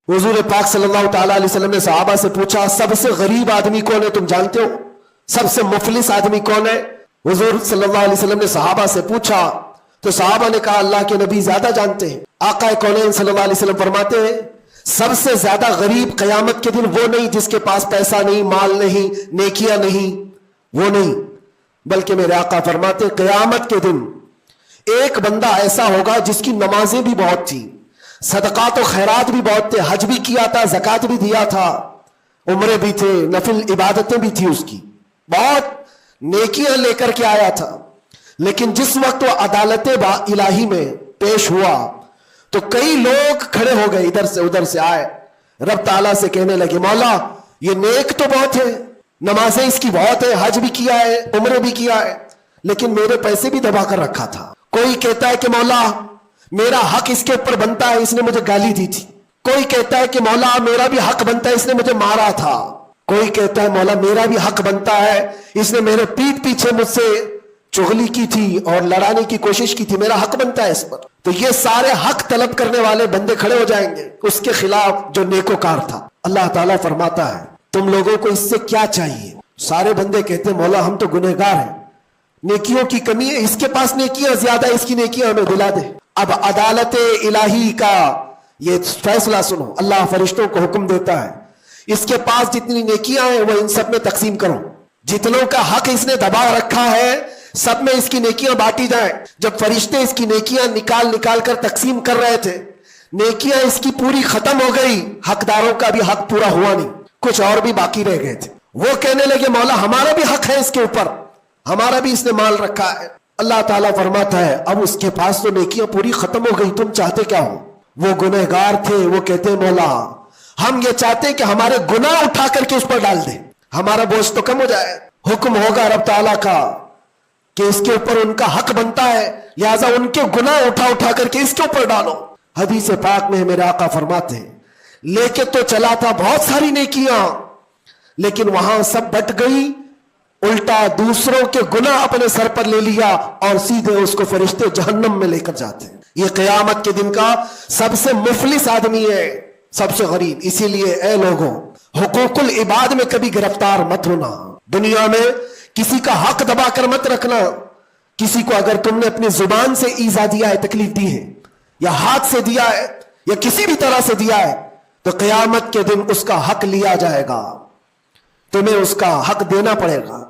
हुजूर पाक सल्लल्लाहु ताला अलैहि वसल्लम ने सहाबा से पूछा, सबसे गरीब आदमी कौन है, तुम जानते हो? सबसे मुफलिस आदमी कौन है? हुजूर सल्लल्लाहु अलैहि वसल्लम ने सहाबा से पूछा तो सहाबा ने कहा, अल्लाह के नबी ज्यादा जानते हैं। आका कौनैन सल्लल्लाहु अलैहि वसल्लम फरमाते हैं, सबसे ज्यादा गरीब कयामत के दिन वो नहीं जिसके पास पैसा नहीं, माल नहीं, नेकियां नहीं, वो नहीं, बल्कि मेरे आका फरमाते हैं कयामत के दिन एक बंदा ऐसा होगा जिसकी नमाजें भी बहुत थी, सदकात और खैरात भी बहुत थे, हज भी किया था, ज़कात भी दिया था, उम्रे भी थे, नफिल इबादतें भी थी, उसकी बहुत नेकियां लेकर के आया था। लेकिन जिस वक्त वो अदालत इलाही में पेश हुआ तो कई लोग खड़े हो गए, इधर से उधर से आए, रब ताला से कहने लगे, मौला ये नेक तो बहुत है, नमाजें इसकी बहुत है, हज भी किया है, उम्रे भी किया है, लेकिन मेरे पैसे भी दबा कर रखा था। कोई कहता है कि मौला मेरा हक इसके ऊपर बनता है, इसने मुझे गाली दी थी। कोई कहता है कि मौला मेरा भी हक बनता है, इसने मुझे मारा था। कोई कहता है मौला मेरा भी हक बनता है, इसने मेरे पीठ पीछे मुझसे चुगली की थी और लड़ाने की कोशिश की थी, मेरा हक बनता है इस पर। तो ये सारे हक तलब करने वाले बंदे खड़े हो जाएंगे उसके खिलाफ जो नेकोकार था। अल्लाह ताला फरमाता है, तुम लोगों को इससे क्या चाहिए? सारे बंदे कहते हैं, मौला हम तो गुनहगार हैं, नेकियों की कमी है, इसके पास नेकियां ज्यादा, इसकी नेकियां हमें दिला दे। अब अदालत इलाही का ये फैसला सुनो, अल्लाह फरिश्तों को हुक्म देता है, इसके पास जितनी नेकियां हैं वो इन सब में तकसीम करो, जितनों का हक इसने दबा रखा है सब में इसकी नेकियां बांटी जाए। जब फरिश्ते इसकी नेकियां निकाल निकाल कर तकसीम कर रहे थे, नेकियां इसकी पूरी खत्म हो गई, हकदारों का भी हक पूरा हुआ नहीं, कुछ और भी बाकी रह गए थे। वो कहने लगे, मौला हमारा भी हक है इसके ऊपर, हमारा भी इसने माल रखा है। अल्लाह ताला फरमाता है, अब उसके पास तो नेकियां पूरी खत्म हो गई, तुम चाहते क्या हो? वो गुनहगार थे, वो कहते मौला हम ये चाहते हैं कि हमारे गुनाह उठा करके उस पर डाल दे, हमारा बोझ तो कम हो जाए। हुक्म होगा रब ताला का कि इसके ऊपर उनका हक बनता है, लिहाजा उनके गुनाह उठा उठा करके इसके ऊपर डालो। हदीस पाक में मेरे आका फरमाते हैं, लेके तो चला था बहुत सारी नेकियां, लेकिन वहां सब बट गई, उल्टा दूसरों के गुनाह अपने सर पर ले लिया और सीधे उसको फरिश्ते जहन्नम में लेकर जाते हैं। ये क़यामत के दिन का सबसे मुफलिस आदमी है, सबसे गरीब। इसीलिए ए लोगों, हुकूकुल इबाद में कभी गिरफ्तार मत होना। दुनिया में किसी का हक दबा कर मत रखना। किसी को अगर तुमने अपनी जुबान से ईजा दिया है, तकलीफ दी है, या हाथ से दिया है, या किसी भी तरह से दिया है, तो क़यामत के दिन उसका हक लिया जाएगा, तुम्हें उसका हक देना पड़ेगा।